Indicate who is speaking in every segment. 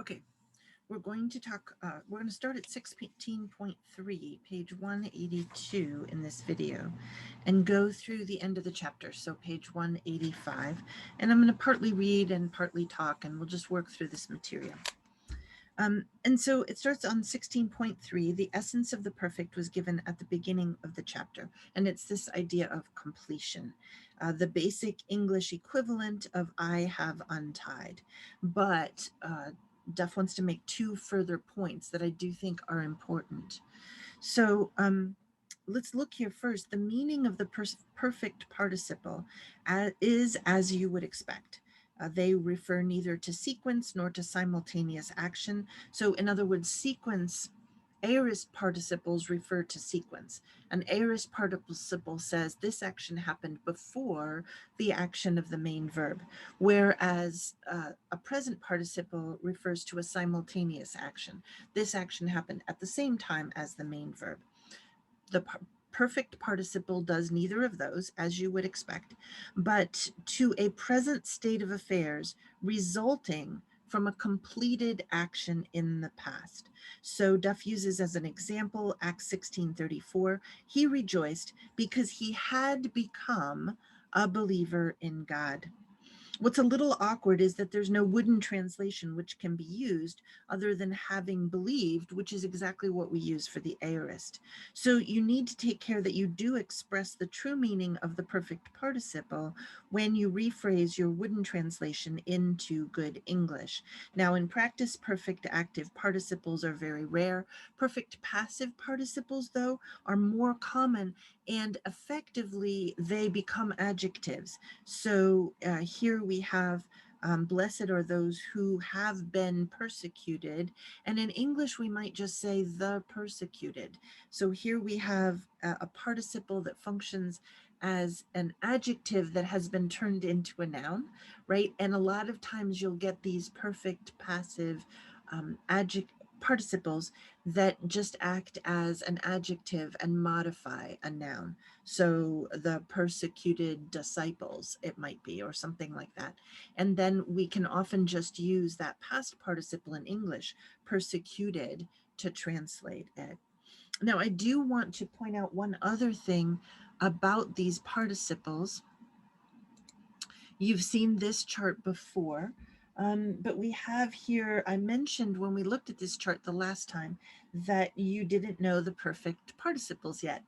Speaker 1: Okay, we're going to start at 16.3, page 182 in this video, and go through the end of the chapter, so page 185. And I'm going to partly read and partly talk, and we'll just work through this material. And so it starts on 16.3. The essence of the perfect was given at the beginning of the chapter, and it's this idea of completion, the basic English equivalent of I have untied. But Duff wants to make two further points that I do think are important. So let's look here first. The meaning of the perfect participle is as you would expect. They refer neither to sequence nor to simultaneous action. So in other words, aorist participles refer to sequence. An aorist participle says this action happened before the action of the main verb, whereas a present participle refers to a simultaneous action. This action happened at the same time as the main verb. The perfect participle does neither of those, as you would expect, but to a present state of affairs resulting from a completed action in the past. So Duff uses as an example Acts 16:34. He rejoiced because he had become a believer in God. What's a little awkward is that there's no wooden translation which can be used other than having believed, which is exactly what we use for the aorist. So you need to take care that you do express the true meaning of the perfect participle when you rephrase your wooden translation into good English. Now, in practice, perfect active participles are very rare. Perfect passive participles, though, are more common, and effectively they become adjectives. So here we have blessed are those who have been persecuted. And in English, we might just say the persecuted. So here we have a participle that functions as an adjective that has been turned into a noun, right? And a lot of times you'll get these perfect passive participles that just act as an adjective and modify a noun. So the persecuted disciples, it might be, or something like that. And then we can often just use that past participle in English, persecuted, to translate it. Now, I do want to point out one other thing about these participles. You've seen this chart before, but we have here, I mentioned when we looked at this chart the last time that you didn't know the perfect participles yet.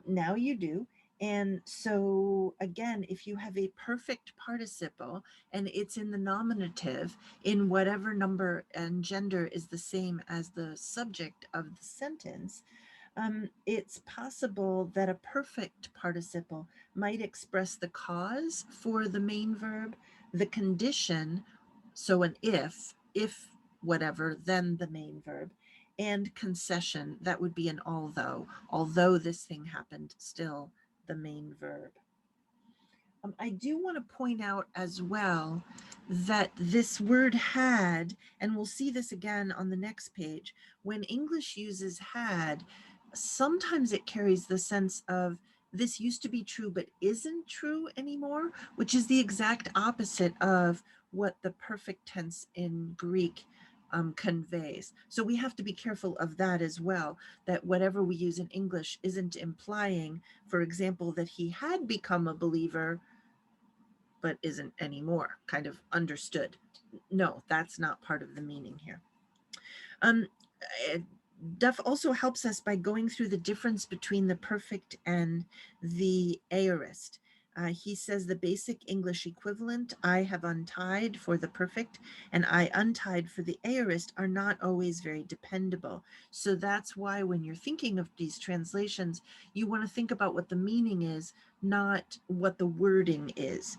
Speaker 1: Now you do. And so again, if you have a perfect participle and it's in the nominative in whatever number and gender is the same as the subject of the sentence, it's possible that a perfect participle might express the cause for the main verb, the condition, so an if whatever, then the main verb, and concession, that would be an although this thing happened, still the main verb. I do want to point out as well that this word had, and we'll see this again on the next page, when English uses had, sometimes it carries the sense of this used to be true but isn't true anymore, which is the exact opposite of what the perfect tense in Greek conveys. So we have to be careful of that as well, that whatever we use in English isn't implying, for example, that he had become a believer but isn't anymore, kind of understood. No, that's not part of the meaning here. Duff also helps us by going through the difference between the perfect and the aorist. He says the basic English equivalent, I have untied, for the perfect, and I untied for the aorist, are not always very dependable. So that's why when you're thinking of these translations, you want to think about what the meaning is, not what the wording is.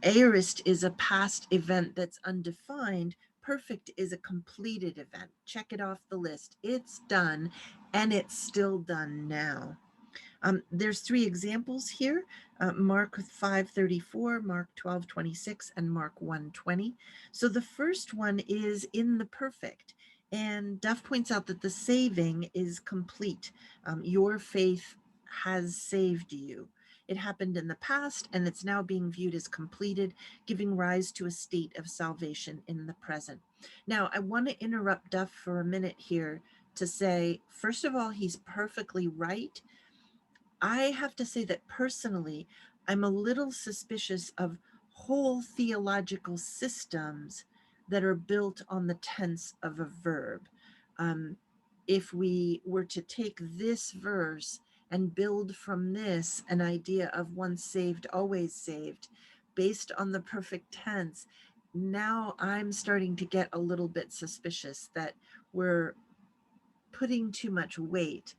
Speaker 1: Aorist is a past event that's undefined. Perfect is a completed event. Check it off the list. It's done, and it's still done now. There's three examples here, Mark 5:34, Mark 12:26, and Mark 1:20. So the first one is in the perfect. And Duff points out that the saving is complete. Your faith has saved you. It happened in the past, and it's now being viewed as completed, giving rise to a state of salvation in the present. Now, I want to interrupt Duff for a minute here to say, first of all, he's perfectly right. I have to say that personally, I'm a little suspicious of whole theological systems that are built on the tense of a verb. If we were to take this verse and build from this an idea of once saved, always saved, based on the perfect tense, now I'm starting to get a little bit suspicious that we're putting too much weight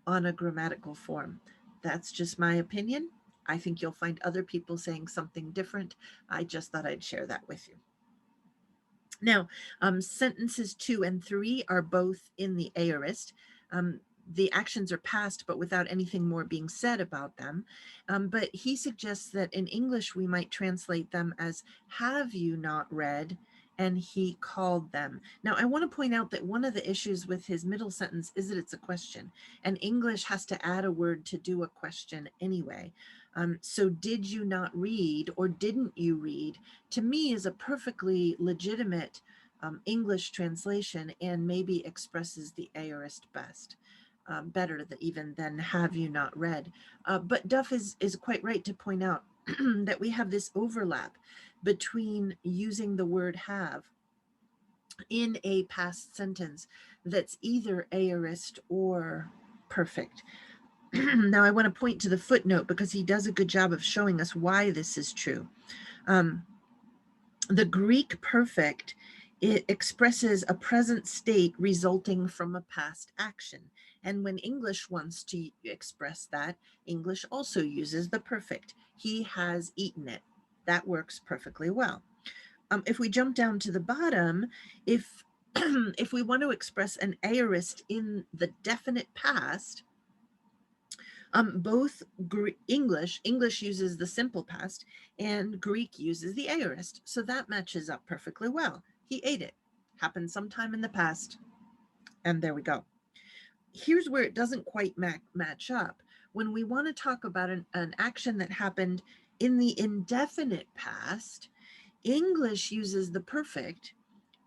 Speaker 1: on a grammatical form. That's just my opinion. I think you'll find other people saying something different. I just thought I'd share that with you. Now, sentences 2 and 3 are both in the aorist. The actions are past, but without anything more being said about them. But he suggests that in English, we might translate them as, have you not read? And he called them. Now, I want to point out that one of the issues with his middle sentence is that it's a question, and English has to add a word to do a question anyway. So did you not read, or didn't you read, to me is a perfectly legitimate English translation, and maybe expresses the aorist best. Better even than have you not read. But Duff is quite right to point out that we have this overlap between using the word have in a past sentence that's either aorist or perfect. Now I want to point to the footnote because he does a good job of showing us why this is true. The Greek perfect, it expresses a present state resulting from a past action. And when English wants to express that, English also uses the perfect. He has eaten it. That works perfectly well. If we jump down to the bottom, if if we want to express an aorist in the definite past, both English uses the simple past and Greek uses the aorist. So that matches up perfectly well. He ate it. Happened sometime in the past. And there we go. Here's where it doesn't quite match up. When we want to talk about an action that happened in the indefinite past, English uses the perfect,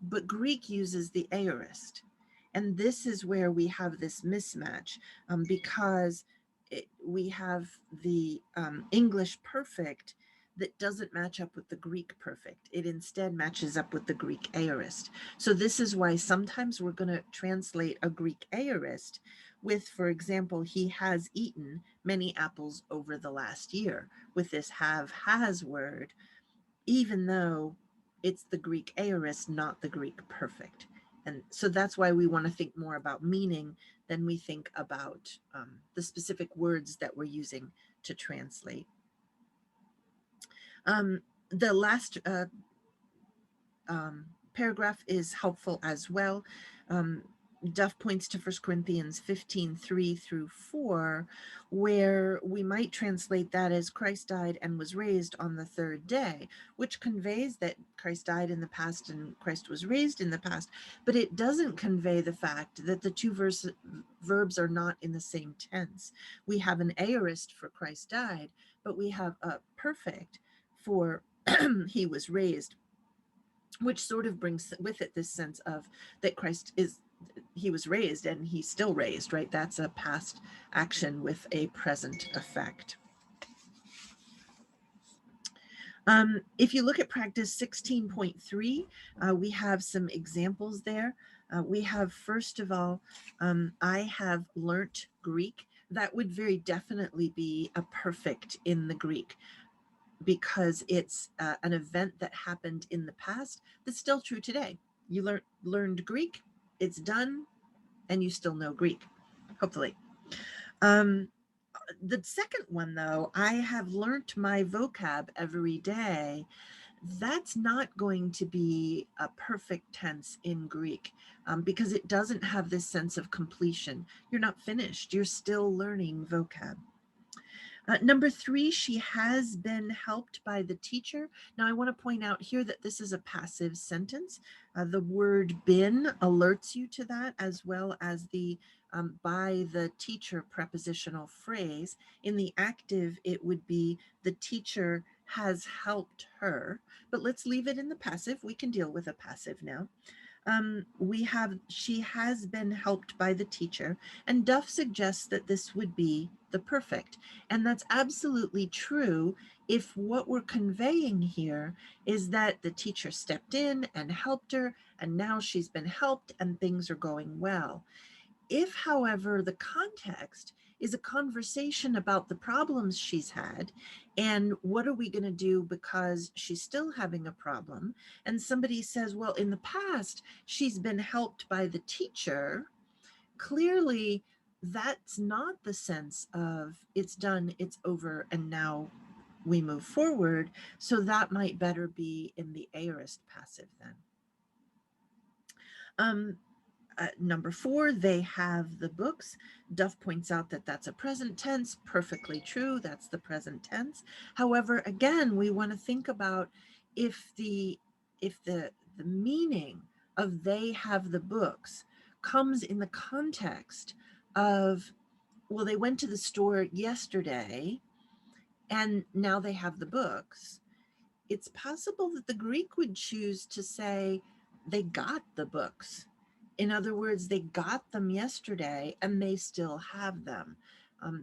Speaker 1: but Greek uses the aorist. And this is where we have this mismatch because we have the English perfect that doesn't match up with the Greek perfect. It instead matches up with the Greek aorist. So this is why sometimes we're going to translate a Greek aorist with, for example, he has eaten many apples over the last year, with this has word, even though it's the Greek aorist, not the Greek perfect. And so that's why we want to think more about meaning than we think about the specific words that we're using to translate. The last paragraph is helpful as well. Duff points to 1 Corinthians 15:3-4, where we might translate that as Christ died and was raised on the third day, which conveys that Christ died in the past and Christ was raised in the past, but it doesn't convey the fact that the two verbs are not in the same tense. We have an aorist for Christ died, but we have a perfect for he was raised, which sort of brings with it this sense of that he was raised and he's still raised, right? That's a past action with a present effect. If you look at practice 16.3, we have some examples there. We have, first of all, I have learnt Greek. That would very definitely be a perfect in the Greek, because it's an event that happened in the past that's still true today. You learned Greek, it's done, and you still know Greek, hopefully. The second one, though, I have learnt my vocab every day. That's not going to be a perfect tense in Greek because it doesn't have this sense of completion. You're not finished. You're still learning vocab. Number 3, she has been helped by the teacher. Now, I want to point out here that this is a passive sentence. The word been alerts you to that, as well as the by the teacher prepositional phrase. In the active, it would be the teacher has helped her. But let's leave it in the passive. We can deal with a passive now. We have, she has been helped by the teacher, and Duff suggests that this would be the perfect. And that's absolutely true if what we're conveying here is that the teacher stepped in and helped her, and now she's been helped and things are going well. If, however, the context is a conversation about the problems she's had and what are we going to do because she's still having a problem, and somebody says, well, in the past, she's been helped by the teacher, clearly that's not the sense of it's done, it's over, and now we move forward. So that might better be in the aorist passive then. Number 4, they have the books. Duff points out that that's a present tense, perfectly true, that's the present tense. However, again, we want to think about if the meaning of they have the books comes in the context of, well, they went to the store yesterday and now they have the books. It's possible that the Greek would choose to say they got the books. In other words, they got them yesterday and they still have them.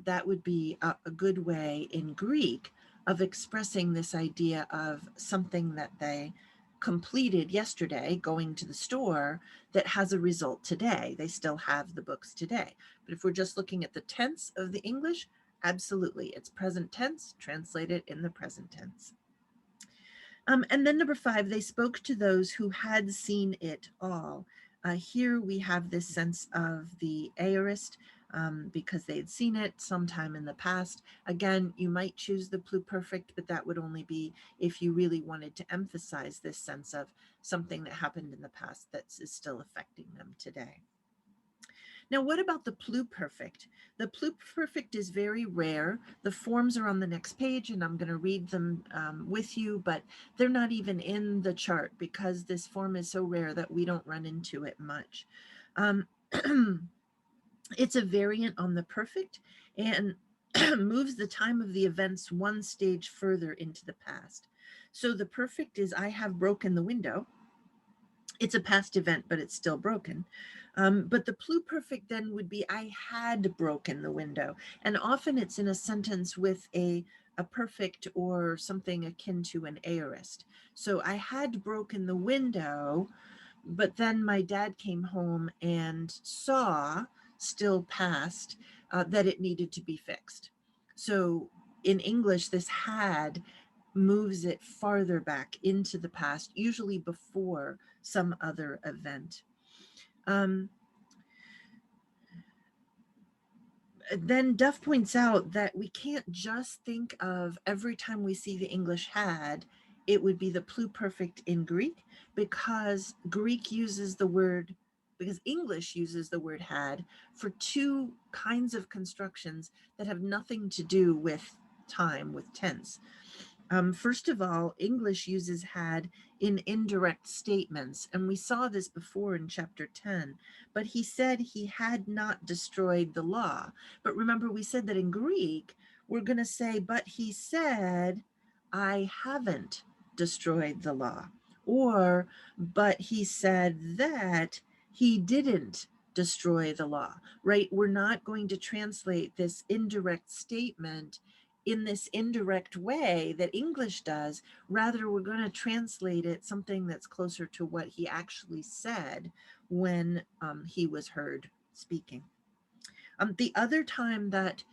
Speaker 1: That would be a good way in Greek of expressing this idea of something that they completed yesterday, going to the store, that has a result today. They still have the books today. But if we're just looking at the tense of the English, absolutely, it's present tense, translate it in the present tense. And then number 5, they spoke to those who had seen it all. Here we have this sense of the aorist because they had seen it sometime in the past. Again, you might choose the pluperfect, but that would only be if you really wanted to emphasize this sense of something that happened in the past that is still affecting them today. Now, what about the pluperfect? The pluperfect is very rare. The forms are on the next page, and I'm going to read them with you, but they're not even in the chart because this form is so rare that we don't run into it much. It's a variant on the perfect and moves the time of the events one stage further into the past. So the perfect is I have broken the window. It's a past event, but it's still broken. But the pluperfect then would be I had broken the window. And often it's in a sentence with a perfect or something akin to an aorist. So I had broken the window, but then my dad came home and saw, still past, that it needed to be fixed. So in English, this had moves it farther back into the past, usually before some other event. Then Duff points out that we can't just think of every time we see the English had, it would be the pluperfect in Greek, because Greek uses the word, because English uses the word had for 2 kinds of constructions that have nothing to do with time, with tense. First of all, English uses had in indirect statements, and we saw this before in chapter 10, but he said he had not destroyed the law. But remember, we said that in Greek, we're going to say, but he said, I haven't destroyed the law. Or, but he said that he didn't destroy the law, right? We're not going to translate this indirect statement in this indirect way that English does. Rather, we're going to translate it something that's closer to what he actually said when he was heard speaking. The other time that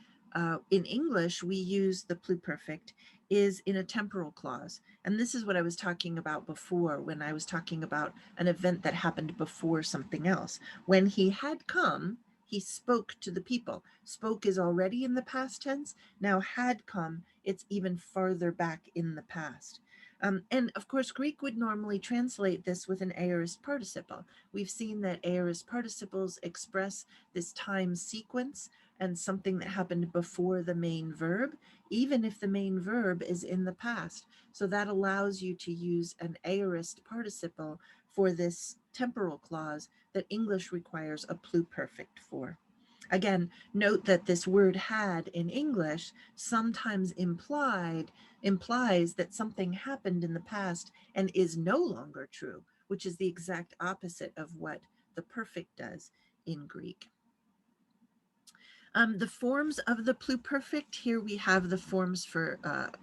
Speaker 1: in English we use the pluperfect is in a temporal clause. And this is what I was talking about before when I was talking about an event that happened before something else. When he had come, he spoke to the people. Spoke is already in the past tense. Now had come, it's even farther back in the past. And of course, Greek would normally translate this with an aorist participle. We've seen that aorist participles express this time sequence and something that happened before the main verb, even if the main verb is in the past. So that allows you to use an aorist participle for this temporal clause that English requires a pluperfect for. Again, note that this word had in English sometimes implies that something happened in the past and is no longer true, which is the exact opposite of what the perfect does in Greek. The forms of the pluperfect, here we have the forms for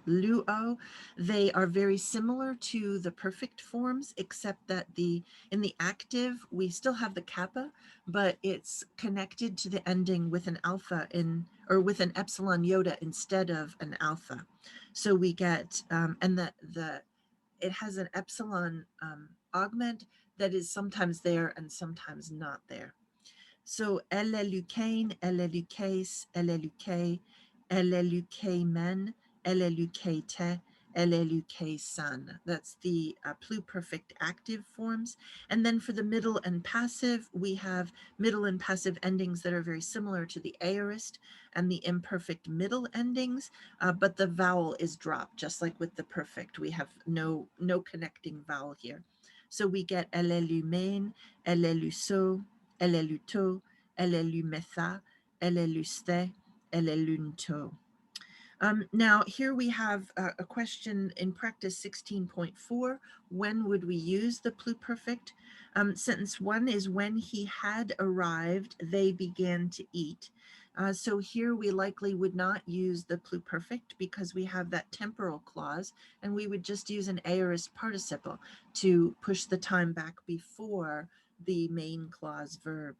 Speaker 1: luo. They are very similar to the perfect forms, except that in the active, we still have the kappa, but it's connected to the ending with an alpha or with an epsilon iota instead of an alpha. So we get, and it has an epsilon augment that is sometimes there and sometimes not there. So elelukein, elelukes, eleluke, elelukemen, elelukete, elelukesan. That's the pluperfect active forms. And then for the middle and passive, we have middle and passive endings that are very similar to the aorist and the imperfect middle endings, but the vowel is dropped, just like with the perfect. We have no connecting vowel here. So we get elelumen, eleluso, eleluto, elelumetha, eleluste, elelunto. Now here we have a question in practice 16.4. When would we use the pluperfect? Sentence 1 is when he had arrived, they began to eat. So here we likely would not use the pluperfect because we have that temporal clause, and we would just use an aorist participle to push the time back before the main clause verb.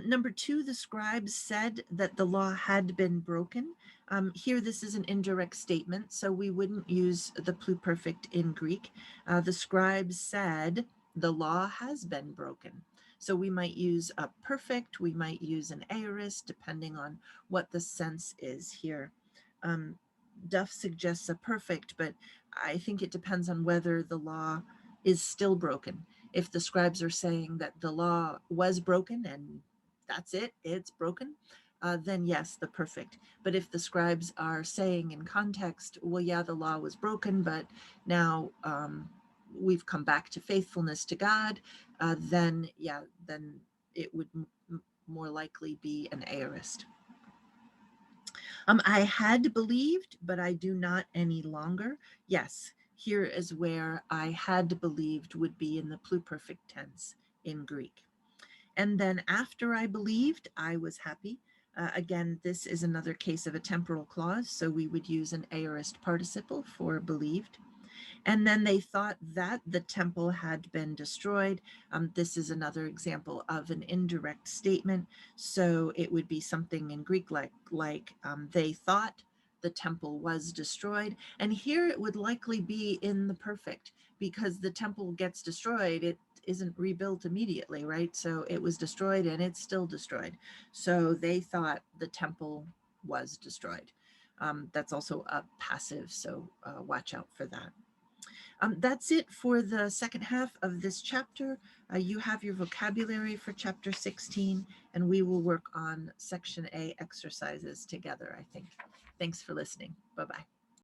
Speaker 1: Number 2, the scribes said that the law had been broken. Here, this is an indirect statement, so we wouldn't use the pluperfect in Greek. The scribes said the law has been broken. So we might use a perfect, we might use an aorist, depending on what the sense is here. Duff suggests a perfect, but I think it depends on whether the law is still broken. If the scribes are saying that the law was broken and that's it, it's broken, then yes, the perfect. But if the scribes are saying in context, well, yeah, the law was broken, but now we've come back to faithfulness to God, then it would more likely be an aorist. I had believed, but I do not any longer. Yes, here is where I had believed would be in the pluperfect tense in Greek. And then after I believed, I was happy. Again, this is another case of a temporal clause, so we would use an aorist participle for believed. And then they thought that the temple had been destroyed. This is another example of an indirect statement. So it would be something in Greek like they thought the temple was destroyed. And here it would likely be in the perfect, because the temple gets destroyed, it isn't rebuilt immediately, right? So it was destroyed and it's still destroyed. So they thought the temple was destroyed. That's also a passive, so watch out for that. That's it for the second half of this chapter. You have your vocabulary for chapter 16, and we will work on section A exercises together, I think. Thanks for listening. Bye-bye.